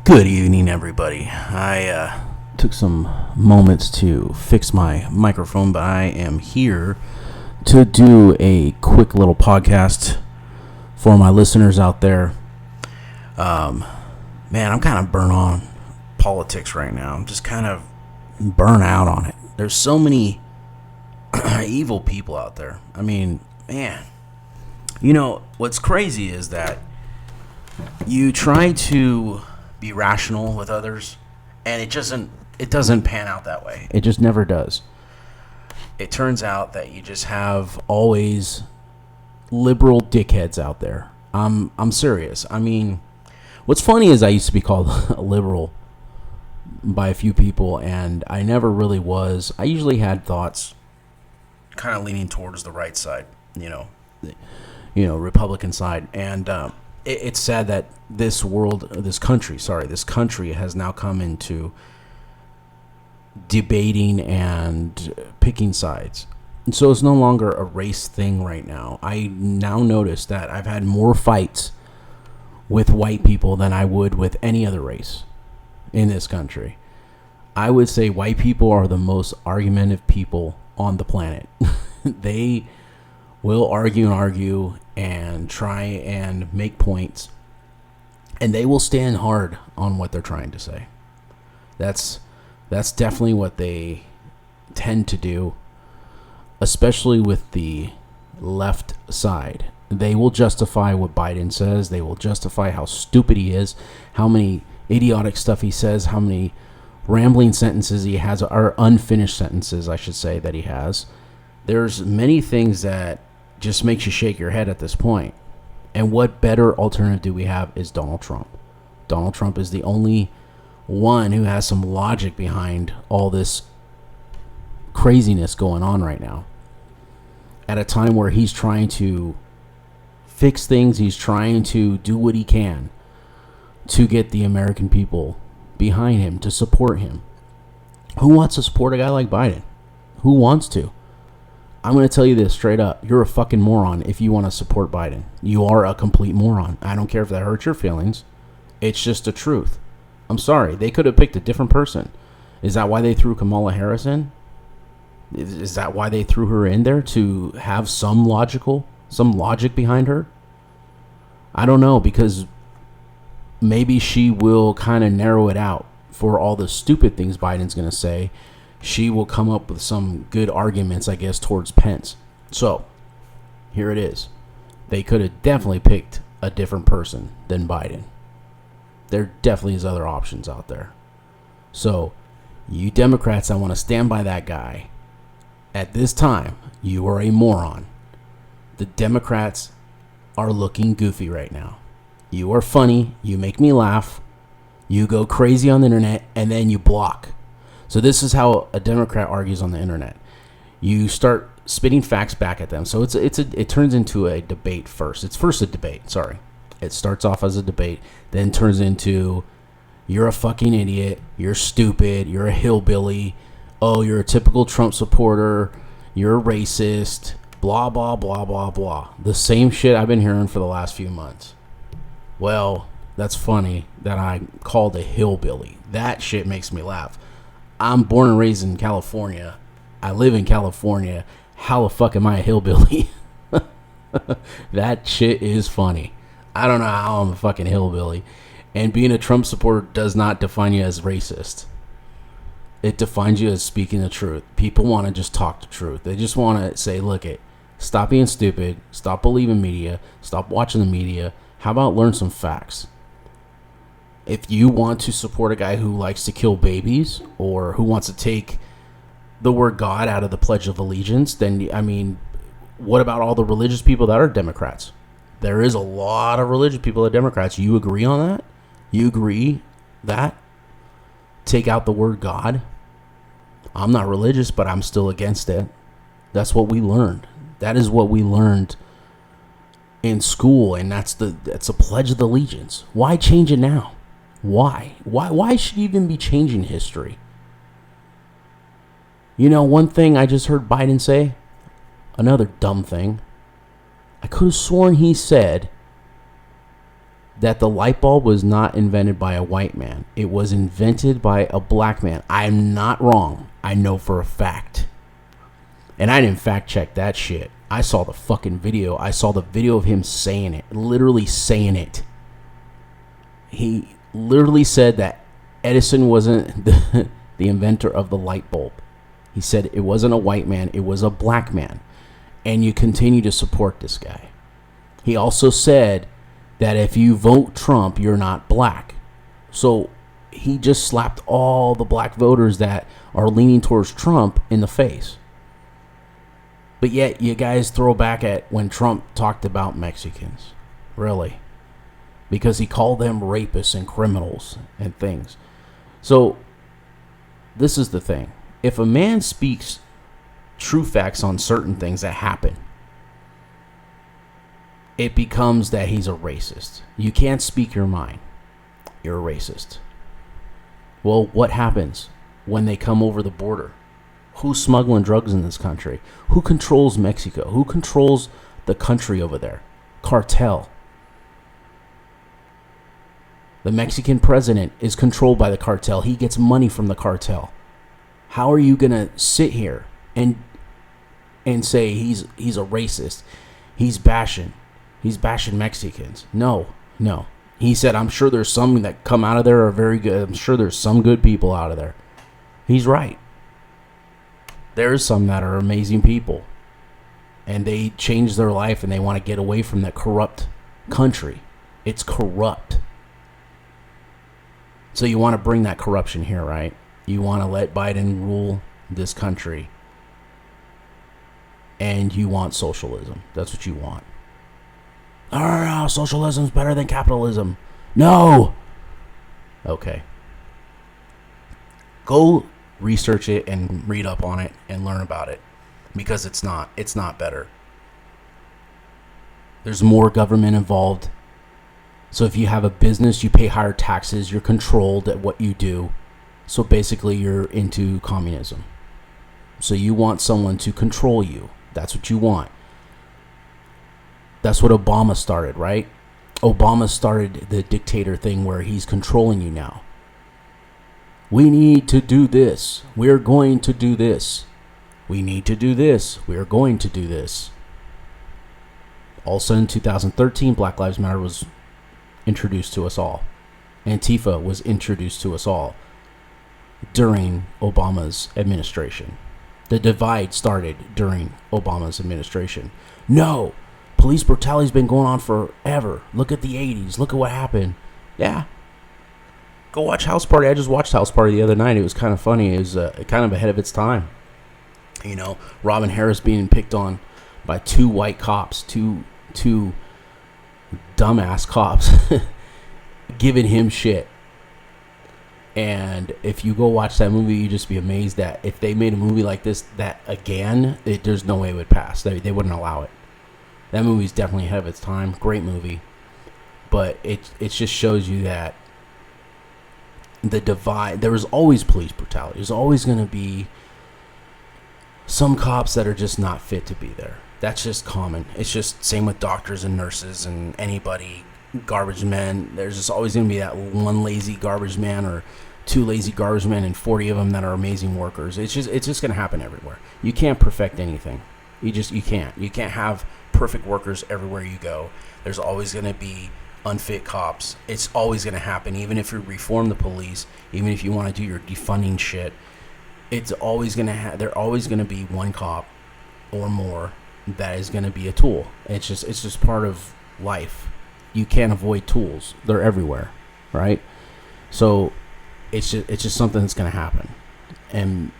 Good evening, everybody. I took some moments to fix my microphone, but I am here to do a quick little podcast for my listeners out there. Man, I'm kind of burnt on politics right now. I'm just kind of burnt out on it. There's so many evil people out there. I mean, man, what's crazy is that you try to be rational with others, and it doesn't pan out that way. It just never does. It turns out that you just have always liberal dickheads out there. I'm serious. I mean, what's funny is I used to be called a liberal by a few people, and I never really was. I usually had thoughts kind of leaning towards the right side, Republican side, and it's sad that this country has now come into debating and picking sides. And so it's no longer a race thing right now. I now notice that I've had more fights with white people than I would with any other race in this country. I would say white people are the most argumentative people on the planet. They will argue and try and make points, and they will stand hard on what they're trying to say. That's definitely what they tend to do, especially with the left side. They will justify what Biden says. They will justify how stupid he is, how many idiotic stuff he says, how many rambling sentences he has, or unfinished sentences, I should say, that he has. There's many things that just makes you shake your head at this point. And what better alternative do we have is Donald Trump. Donald Trump is the only one who has some logic behind all this craziness going on right now. At a time where he's trying to fix things, he's trying to do what he can to get the American people behind him, to support him. Who wants to support a guy like Biden? Who wants to? I'm going to tell you this straight up. You're a fucking moron if you want to support Biden. You are a complete moron. I don't care if that hurts your feelings. It's just the truth. I'm sorry. They could have picked a different person. Is that why they threw Kamala Harris in? Is that why they threw her in there, to have some logic behind her? I don't know, because maybe she will kind of narrow it out for all the stupid things Biden's going to say. She will come up with some good arguments, I guess, towards Pence. So, here it is. They could have definitely picked a different person than Biden. There definitely is other options out there. So, you Democrats that want to stand by that guy, at this time, you are a moron. The Democrats are looking goofy right now. You are funny. You make me laugh. You go crazy on the internet, and then you block. So this is how a Democrat argues on the internet. You start spitting facts back at them. So it turns into a debate first. It's first a debate. Sorry. It starts off as a debate, then turns into, you're a fucking idiot, you're stupid, you're a hillbilly, oh, you're a typical Trump supporter, you're a racist, blah, blah, blah, blah, blah. The same shit I've been hearing for the last few months. Well, that's funny that I called a hillbilly. That shit makes me laugh. I'm born and raised in California. I live in California. How the fuck am I a hillbilly? That shit is funny. I don't know how I'm a fucking hillbilly. And being a Trump supporter does not define you as racist. It defines you as speaking the truth. People want to just talk the truth. They just want to say, look it, stop being stupid. Stop believing media. Stop watching the media. How about learn some facts? If you want to support a guy who likes to kill babies, or who wants to take the word God out of the Pledge of Allegiance, then, I mean, what about all the religious people that are Democrats? There is a lot of religious people that are Democrats. You agree on that? You agree that? Take out the word God? I'm not religious, but I'm still against it. That's what we learned. That is what we learned in school, and that's a Pledge of Allegiance. Why change it now? Why? Why should you even be changing history? You know, one thing I just heard Biden say, another dumb thing. I could have sworn he said that the light bulb was not invented by a white man. It was invented by a black man. I'm not wrong. I know for a fact. And I didn't fact check that shit. I saw the fucking video. I saw the video of him saying it. Literally saying it. He literally said that Edison wasn't the inventor of the light bulb. He said it wasn't a white man. It was a black man. And you continue to support this guy. He also said that if you vote Trump, you're not black. So he just slapped all the black voters that are leaning towards Trump in the face. But yet you guys throw back at when Trump talked about Mexicans. Really? Because he called them rapists and criminals and things. So this is the thing. If a man speaks true facts on certain things that happen, it becomes that he's a racist. You can't speak your mind. You're a racist. Well, what happens when they come over the border? Who's smuggling drugs in this country? Who controls Mexico? Who controls the country over there? Cartel. The Mexican president is controlled by the cartel. He gets money from the cartel. How are you going to sit here and say he's a racist? He's bashing Mexicans. No. He said, I'm sure there's some that come out of there are very good. I'm sure there's some good people out of there. He's right. There's some that are amazing people. And they change their life and they want to get away from that corrupt country. It's corrupt. So you want to bring that corruption here, right? You want to let Biden rule this country. And you want socialism. That's what you want. Oh, socialism's better than capitalism. No. Okay. Go research it and read up on it and learn about it. Because it's not better. There's more government involved. So if you have a business, you pay higher taxes, you're controlled at what you do. So basically you're into communism. So you want someone to control you. That's what you want. That's what Obama started, right? Obama started the dictator thing where he's controlling you now. We need to do this. We're going to do this. We need to do this. We're going to do this. Also in 2013, Black Lives Matter was introduced to us all. Antifa was introduced to us all during Obama's administration. The divide started during Obama's administration. No, police brutality's been going on forever. Look at the 80s. Look at what happened. Yeah. Go watch House Party. I just watched House Party the other night. It was kind of funny. It was kind of ahead of its time. You know, Robin Harris being picked on by two white cops, two dumbass cops giving him shit. And if you go watch that movie, you just be amazed that if they made a movie like this, that again, there's no way it would pass. They wouldn't allow it. That movie's definitely ahead of its time. Great movie. But it just shows you that the divide, there was always police brutality. There's always going to be some cops that are just not fit to be there. That's just common. It's just same with doctors and nurses and anybody, garbage men. There's just always going to be that one lazy garbage man or two lazy garbage men and 40 of them that are amazing workers. It's just going to happen everywhere. You can't perfect anything. You can't. You can't have perfect workers everywhere you go. There's always going to be unfit cops. It's always going to happen. Even if you reform the police, even if you want to do your defunding shit, it's always going to they're always going to be one cop or more that is going to be a tool. It's just part of life. You can't avoid tools. They're everywhere, right? So it's just something that's going to happen. And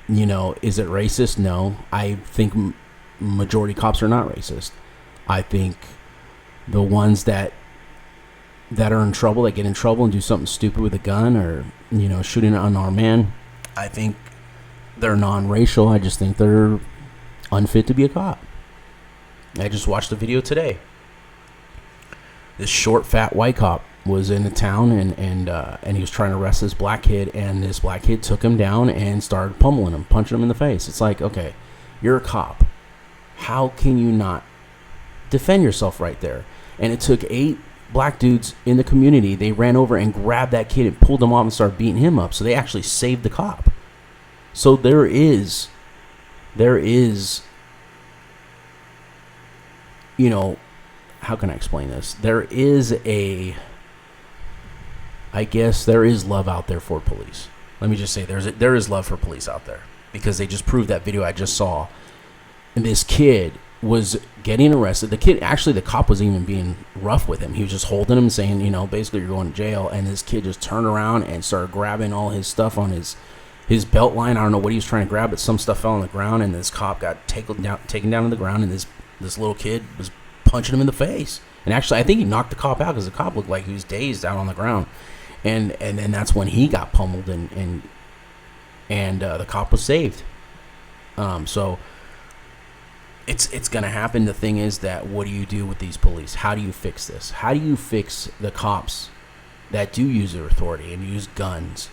you know, is it racist? No. I think majority cops are not racist. I think the ones that are in trouble, that get in trouble and do something stupid with a gun or, you know, shooting an unarmed man, I think they're non-racial. I just think they're unfit to be a cop. I just watched a video today. This short, fat white cop was in a town and he was trying to arrest this black kid, and this black kid took him down and started pummeling him, punching him in the face. It's like, okay, you're a cop. How can you not defend yourself right there? And it took 8 black dudes in the community, they ran over and grabbed that kid and pulled him off and started beating him up. So they actually saved the cop. So there is, you know, how can I explain this? I guess there is love out there for police. Let me just say there is love for police out there, because they just proved that video I just saw. And this kid was getting arrested. The cop wasn't even being rough with him. He was just holding him, saying, you know, basically you're going to jail. And this kid just turned around and started grabbing all his stuff on his belt line. I don't know what he was trying to grab, but some stuff fell on the ground, and this cop got taken down to the ground, and this little kid was punching him in the face. And actually, I think he knocked the cop out, because the cop looked like he was dazed out on the ground. And then that's when he got pummeled, and the cop was saved. So it's gonna happen. The thing is that, what do you do with these police? How do you fix this? How do you fix the cops that do use their authority and use guns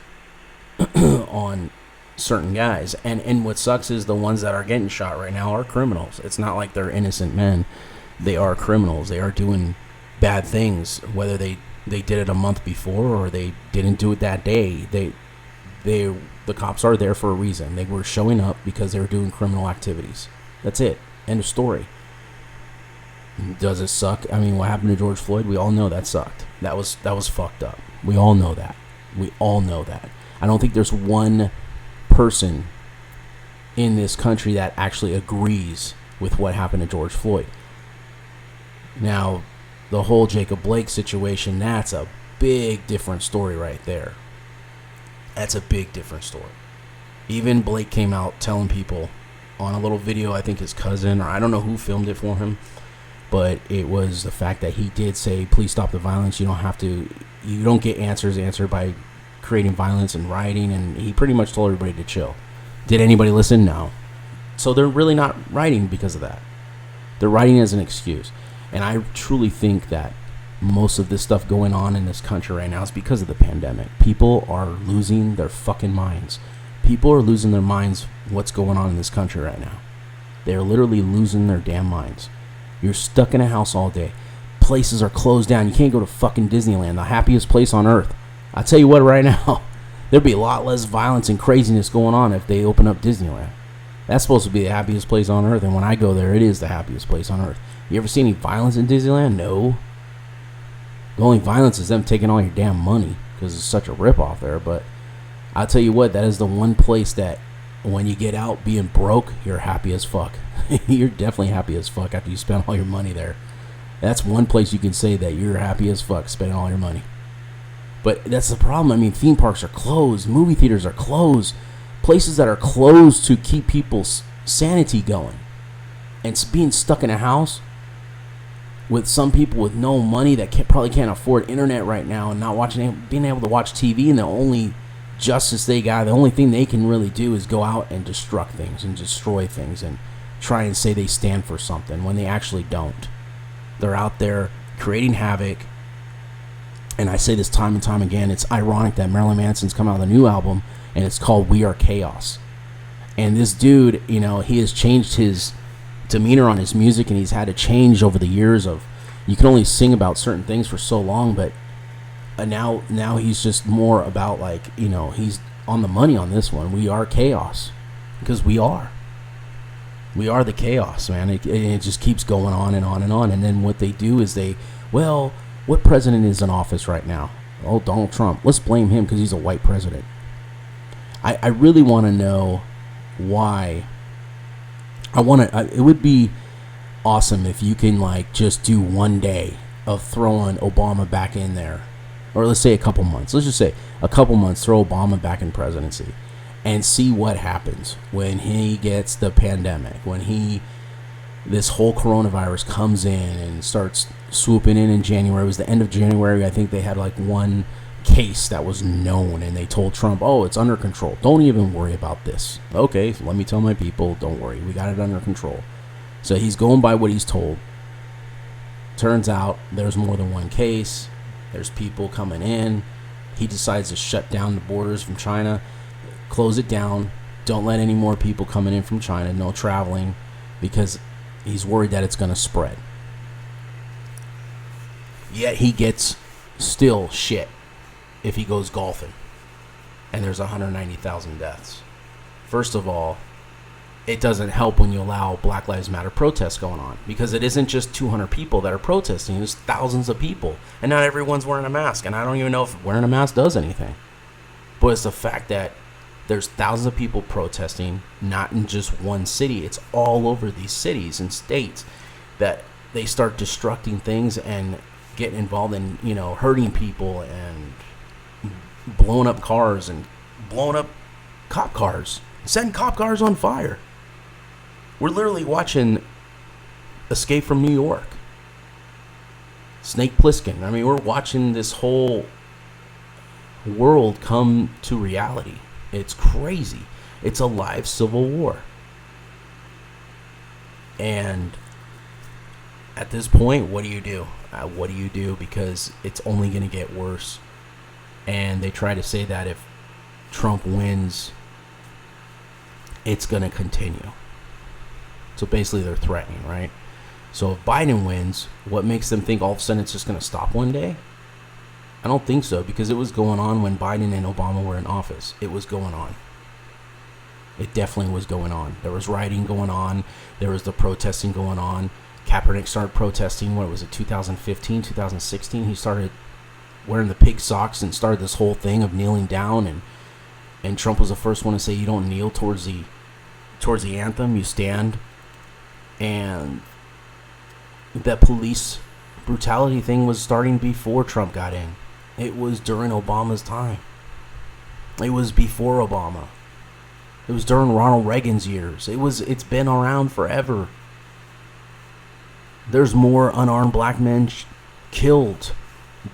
on certain guys? And what sucks is the ones that are getting shot right now are criminals. It's not like they're innocent men. They are criminals. They are doing bad things, whether they did it a month before or they didn't do it that day. The cops are there for a reason. They were showing up because they were doing criminal activities. That's it. End of story. Does it suck? I mean, what happened to George Floyd? We all know that sucked. That was fucked up. We all know that. I don't think there's one person in this country that actually agrees with what happened to George Floyd. Now, the whole Jacob Blake situation, that's a big different story right there. That's a big different story. Even Blake came out telling people on a little video, I think his cousin, or I don't know who filmed it for him, but it was the fact that he did say, please stop the violence. You don't get answered by creating violence and rioting, and he pretty much told everybody to chill. Did anybody listen? No. So they're really not rioting because of that. They're rioting as an excuse. And I truly think that most of this stuff going on in this country right now is because of the pandemic. People are losing their fucking minds. People are losing their minds what's going on in this country right now. They're literally losing their damn minds. You're stuck in a house all day. Places are closed down. You can't go to fucking Disneyland, the happiest place on earth. I tell you what, right now, there'd be a lot less violence and craziness going on if they open up Disneyland. That's supposed to be the happiest place on earth, and when I go there, it is the happiest place on earth. You ever see any violence in Disneyland? No. The only violence is them taking all your damn money, because it's such a ripoff there. But I'll tell you what, that is the one place that when you get out being broke, you're happy as fuck. You're definitely happy as fuck after you spend all your money there. That's one place you can say that you're happy as fuck spending all your money. But that's the problem. I mean, theme parks are closed. Movie theaters are closed. Places that are closed to keep people's sanity going. And being stuck in a house with some people with no money that probably can't afford internet right now, and not being able to watch TV, and the only justice they got, the only thing they can really do is go out and destruct things and destroy things and try and say they stand for something when they actually don't. They're out there creating havoc. And I say this time and time again, it's ironic that Marilyn Manson's come out with a new album, and it's called We Are Chaos. And this dude, he has changed his demeanor on his music, and he's had to change over the years of, you can only sing about certain things for so long, but now he's just more about, like, he's on the money on this one. We are chaos, because we are the chaos, man. It just keeps going on and on and on. And then what they do is what president is in office right now? Oh, Donald Trump. Let's blame him because he's a white president. I really want to know why. It would be awesome if you can, like, just do one day of throwing Obama back in there. Or let's say a couple months. Let's just say a couple months, throw Obama back in presidency. And see what happens when he gets the pandemic. When this whole coronavirus comes in and starts swooping in January. It was the end of January. I think they had, like, one case that was known, and they told Trump, oh, it's under control. Don't even worry about this. Okay, so let me tell my people, don't worry. We got it under control. So he's going by what he's told. Turns out there's more than one case. There's people coming in. He decides to shut down the borders from China, close it down. Don't let any more people coming in from China. No traveling, because he's worried that it's going to spread. Yet he gets still shit if he goes golfing and there's 190,000 deaths. First of all, it doesn't help when you allow Black Lives Matter protests going on, because it isn't just 200 people that are protesting. There's thousands of people, and not everyone's wearing a mask, and I don't even know if wearing a mask does anything. But it's the fact that there's thousands of people protesting, not in just one city. It's all over these cities and states that they start destructing things and getting involved in, hurting people and blowing up cars and blowing up cop cars, setting cop cars on fire. We're literally watching Escape from New York. Snake Plissken. I mean, we're watching this whole world come to reality. It's crazy. It's a live civil war. And at this point, what do you do? What do you do? Because it's only going to get worse. And they try to say that if Trump wins, it's going to continue. So basically they're threatening, right? So if Biden wins, what makes them think all of a sudden it's just going to stop one day? I don't think so, because it was going on when Biden and Obama were in office. It was going on. It definitely was going on. There was rioting going on. There was the protesting going on. Kaepernick started protesting, 2015, 2016? He started wearing the pig socks and started this whole thing of kneeling down, and Trump was the first one to say you don't kneel towards the anthem, you stand. And that police brutality thing was starting before Trump got in. It was during Obama's time. It was before Obama. It was during Ronald Reagan's years. It's been around forever. There's more unarmed black men killed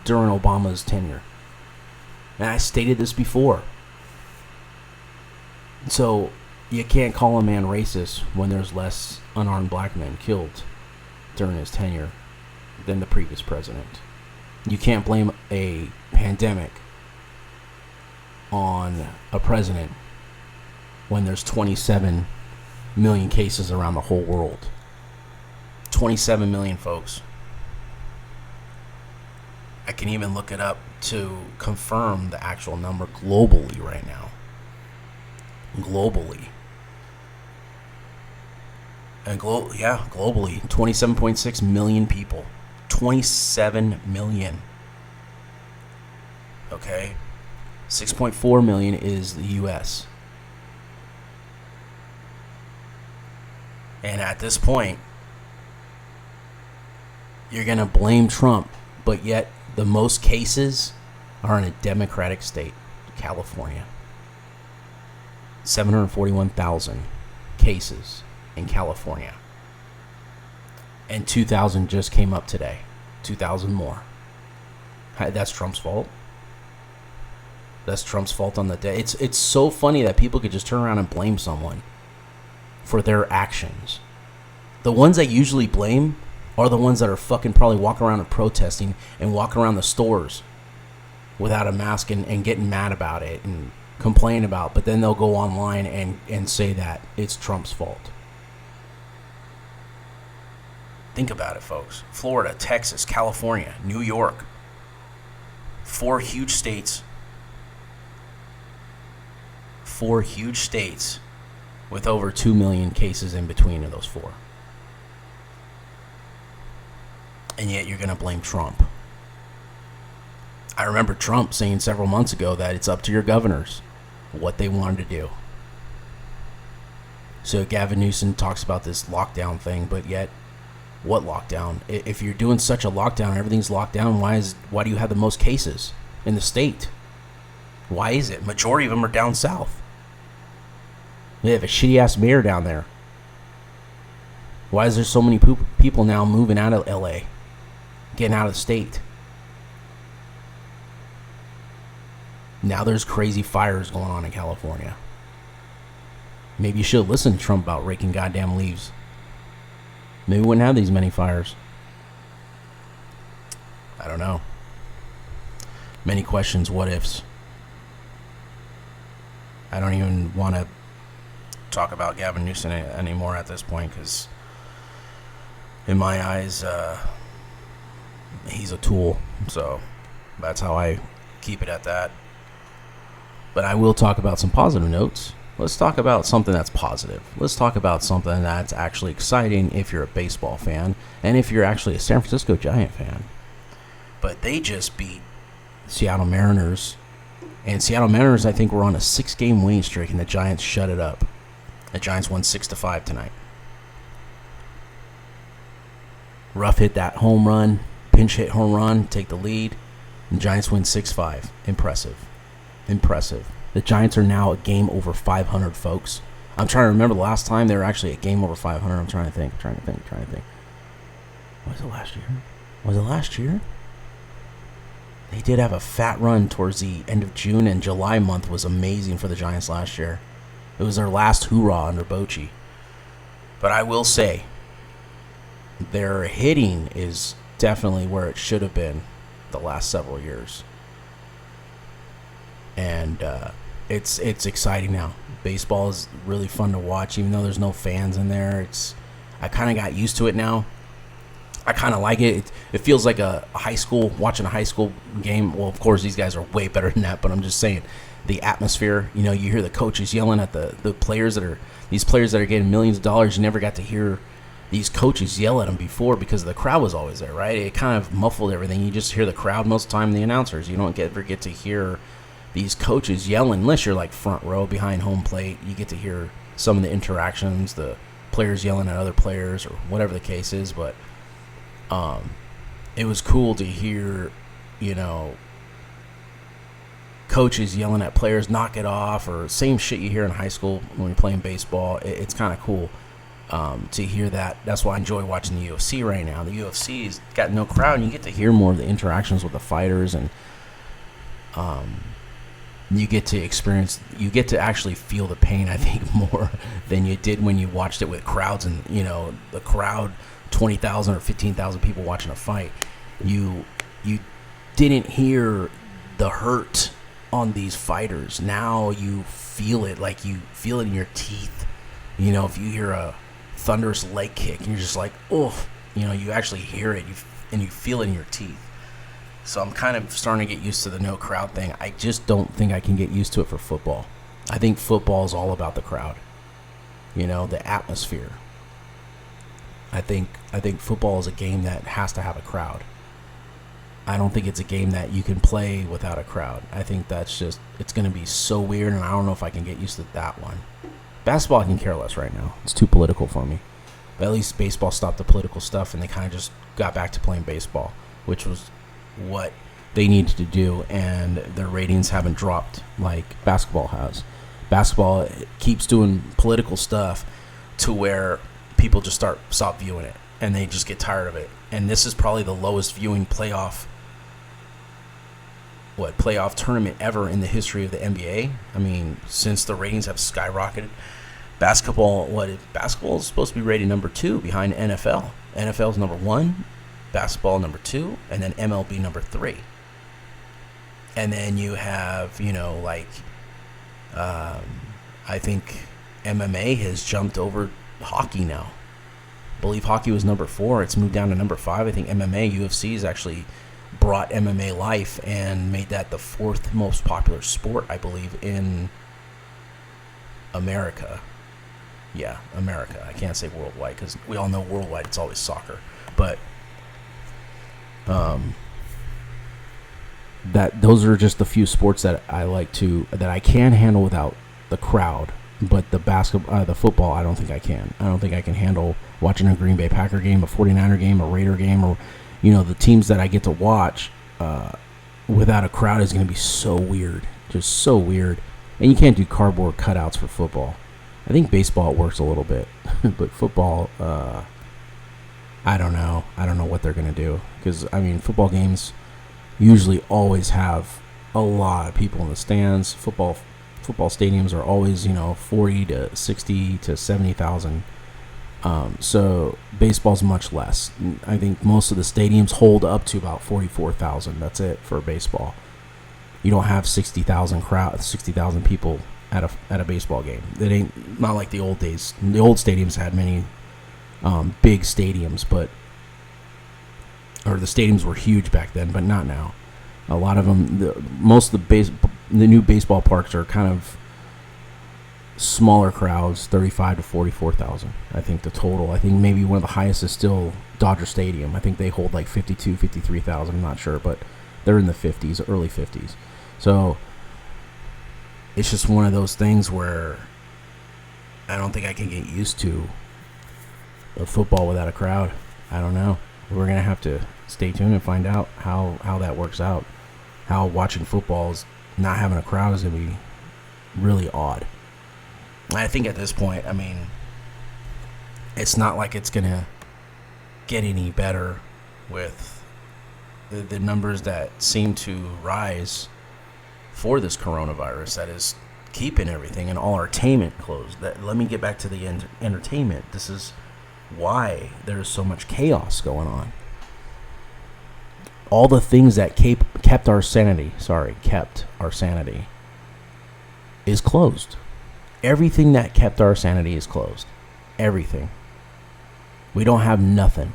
during Obama's tenure. And I stated this before. So you can't call a man racist when there's less unarmed black men killed during his tenure than the previous president. You can't blame a pandemic on a president when there's 27 million cases around the whole world. 27 million, folks. I can even look it up to confirm the actual number globally right now. Globally. And globally, 27.6 million people. 27 million. Okay? 6.4 million is the U.S. And at this point, you're going to blame Trump, but yet the most cases are in a Democratic state, California. 741,000 cases in California. And 2,000 just came up today. 2,000 more. That's Trump's fault. That's Trump's fault on the day. It's so funny that people could just turn around and blame someone for their actions. The ones I usually blame are the ones that are fucking probably walking around and protesting and walking around the stores without a mask and getting mad about it and complain about, but then they'll go online and say that it's Trump's fault. Think about it, folks. Florida, Texas, California, New York. 4 huge states. 4 huge states with over 2 million cases in between of those 4. And yet you're going to blame Trump. I remember Trump saying several months ago that it's up to your governors what they wanted to do. So Gavin Newsom talks about this lockdown thing, but yet, what lockdown? If you're doing such a lockdown, everything's locked down, why do you have the most cases in the state? Why is it? Majority of them are down south. They have a shitty-ass mayor down there. Why is there so many people now moving out of LA? Getting out of the state? Now there's crazy fires going on in California. Maybe you should listen to Trump about raking goddamn leaves. Maybe we wouldn't have these many fires. I don't know. Many questions, what ifs. I don't even want to talk about Gavin Newsom anymore at this point, because in my eyes, he's a tool. So that's how I keep it at that. But I will talk about some positive notes. Let's talk about something that's positive. Let's talk about something that's actually exciting if you're a baseball fan and if you're actually a San Francisco Giant fan. But they just beat Seattle Mariners. And Seattle Mariners, I think, were on a 6-game winning streak, and the Giants shut it up. The Giants won 6-5 tonight. Ruff hit that home run, pinch hit home run, take the lead. And the Giants win 6-5. Impressive. The Giants are now a game over 500, folks. I'm trying to remember the last time they were actually a game over 500. I'm trying to think. Was it last year? They did have a fat run towards the end of June, and July month was amazing for the Giants last year. It was their last hoorah under Bochy. But I will say, their hitting is definitely where it should have been the last several years. And it's exciting now. Baseball is really fun to watch, even though there's no fans in there. I kind of got used to it now. I kind of like it. It feels like watching a high school game. Well, of course, these guys are way better than that, but I'm just saying the atmosphere. You hear the coaches yelling at the players these players that are getting millions of dollars. You never got to hear these coaches yell at them before because the crowd was always there, right? It kind of muffled everything. You just hear the crowd most of the time, the announcers. You don't ever get to hear these coaches yelling unless you're like front row behind home plate. You get to hear some of the interactions, the players yelling at other players or whatever the case is, but it was cool to hear, coaches yelling at players, knock it off, or same shit you hear in high school when you're playing baseball. It's kind of cool to hear that. That's why I enjoy watching the UFC right now. The UFC's got no crowd, and you get to hear more of the interactions with the fighters, and you get to actually feel the pain, I think, more than you did when you watched it with crowds and, the crowd, 20,000 or 15,000 people watching a fight. You didn't hear the hurt on these fighters. Now you feel it, like you feel it in your teeth. If you hear a thunderous leg kick and you're just like, oh, you actually hear it and you feel it in your teeth. So I'm kind of starting to get used to the no crowd thing. I just don't think I can get used to it for football. I think football is all about the crowd, the atmosphere. I think football is a game that has to have a crowd. I don't think it's a game that you can play without a crowd. I think it's going to be so weird, and I don't know if I can get used to that one. Basketball, I can care less right now. It's too political for me. But at least baseball stopped the political stuff, and they kind of just got back to playing baseball, which was what they needed to do, and their ratings haven't dropped like basketball has. Basketball keeps doing political stuff to where people just stop viewing it, and they just get tired of it. And this is probably the lowest viewing playoff tournament ever in the history of the NBA. I mean, since the ratings have skyrocketed, basketball is supposed to be rated number 2 behind NFL. NFL's number 1, basketball number 2, and then MLB number 3. And then you have, I think MMA has jumped over hockey now. I believe hockey was number 4. It's moved down to number 5. I think MMA, UFC has actually brought MMA life and made that the 4th most popular sport, I believe, in America. Yeah, America. I can't say worldwide because we all know worldwide it's always soccer. But those are just the few sports that I can handle without the crowd. But the football, I don't think I can. I don't think I can handle watching a Green Bay Packer game, a 49er game, a Raider game, or the teams that I get to watch without a crowd is going to be so weird, just so weird. And you can't do cardboard cutouts for football. I think baseball works a little bit, but football, I don't know. I don't know what they're going to do because football games usually always have a lot of people in the stands. Football stadiums are always 40 to 60 to 70,000. So baseball's much less. I think most of the stadiums hold up to about 44,000. That's it for baseball. You don't have 60,000 people at a baseball game. It ain't not like the old days. The old stadiums had many big stadiums, but or the stadiums were huge back then, but not now. A lot of them, most of the new baseball parks are kind of smaller crowds, 35 to 44,000. I think the total. I think maybe one of the highest is still Dodger Stadium. I think they hold like 52, 53,000. I'm not sure, but they're in the 50s, early 50s. So it's just one of those things where I don't think I can get used to a football without a crowd. I don't know. We're going to have to stay tuned and find out how that works out. How watching football is not having a crowd is going to be really odd. I think at this point, I mean, it's not like it's going to get any better with the numbers that seem to rise for this coronavirus that is keeping everything and all entertainment closed. Let me get back to the entertainment. This is why there's so much chaos going on. All the things that kept our sanity is closed. Everything that kept our sanity is closed. Everything. We don't have nothing.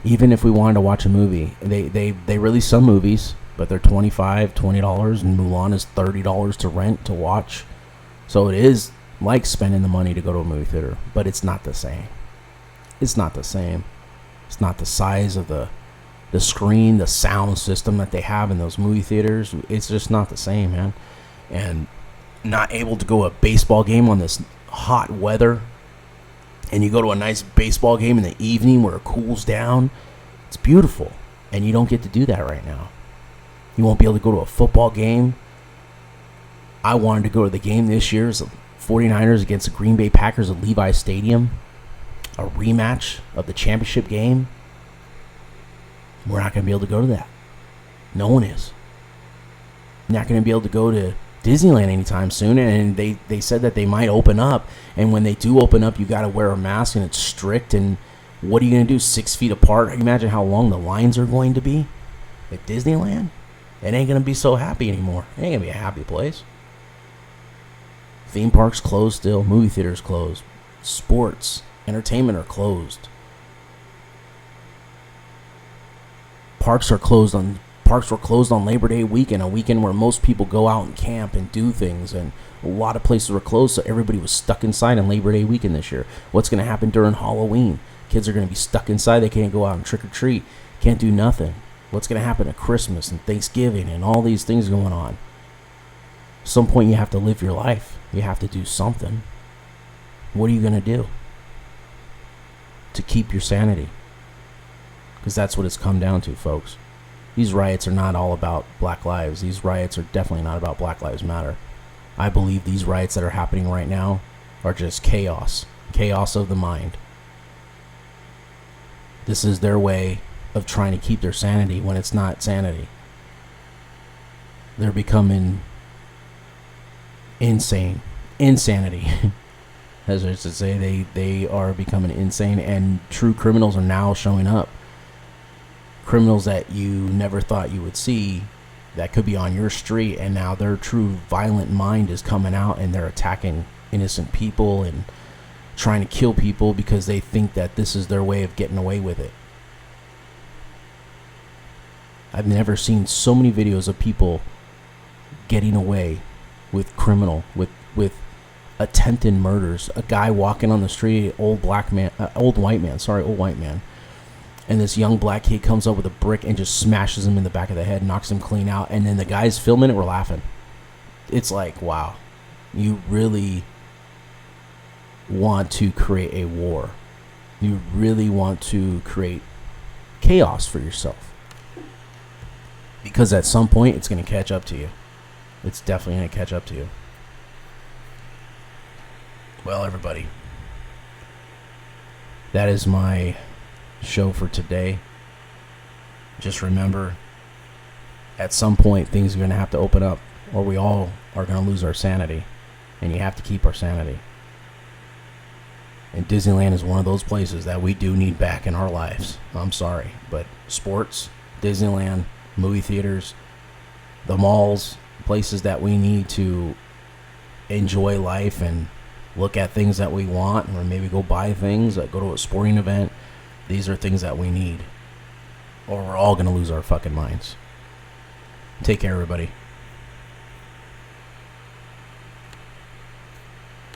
Even if we wanted to watch a movie, they release some movies, but they're $25, $20, and Mulan is $30 to rent to watch. So it is like spending the money to go to a movie theater, but it's not the same. It's not the same. It's not the size of the screen, the sound system that they have in those movie theaters. It's just not the same, man. And not able to go to a baseball game on this hot weather, and you go to a nice baseball game in the evening where it cools down. It's beautiful, and you don't get to do that right now. You won't be able to go to a football game. I wanted to go to the game this year. It's the 49ers against the Green Bay Packers at Levi Stadium. A rematch of the championship game. We're not going to be able to go to that. No one is. Not going to be able to go to Disneyland anytime soon, and they said that they might open up, and when they do open up, you got to wear a mask, and it's strict, and what are you going to do, 6 feet apart? Imagine how long the lines are going to be at Disneyland. It ain't going to be so happy anymore. It ain't going to be a happy place. Theme parks closed still, movie theaters closed, sports, entertainment are closed. Parks were closed on Labor Day weekend, a weekend where most people go out and camp and do things, and a lot of places were closed, so everybody was stuck inside on Labor Day weekend this year. What's going to happen during Halloween? Kids are going to be stuck inside. They can't go out and trick or treat. Can't do nothing. What's going to happen at Christmas and Thanksgiving and all these things going on? At some point, you have to live your life. You have to do something. What are you going to do to keep your sanity? Because that's what it's come down to, folks. These riots are not all about black lives. These riots are definitely not about Black Lives Matter. I believe these riots that are happening right now are just chaos. Chaos of the mind. This is their way of trying to keep their sanity when it's not sanity. They're becoming insane. Insanity. As I used to say, they are becoming insane, and true criminals are now showing up. Criminals that you never thought you would see that could be on your street, and now their true violent mind is coming out, and they're attacking innocent people and trying to kill people because they think that this is their way of getting away with it. I've never seen so many videos of people getting away with with attempted murders. A guy walking on the street, old white man, and this young black kid comes up with a brick and just smashes him in the back of the head, knocks him clean out, and then the guys filming it were laughing. It's like, wow, you really want to create a war. You really want to create chaos for yourself. Because at some point, it's going to catch up to you. It's definitely going to catch up to you. Well, everybody, that is my show for today. Just remember, at some point, things are going to have to open up, or we all are going to lose our sanity. And you have to keep our sanity. And Disneyland is one of those places that we do need back in our lives. I'm sorry, but sports, Disneyland, movie theaters, the malls, places that we need to enjoy life and look at things that we want, or maybe go buy things, like go to a sporting event, These are things that we need, or we're all going to lose our fucking minds. Take care, everybody.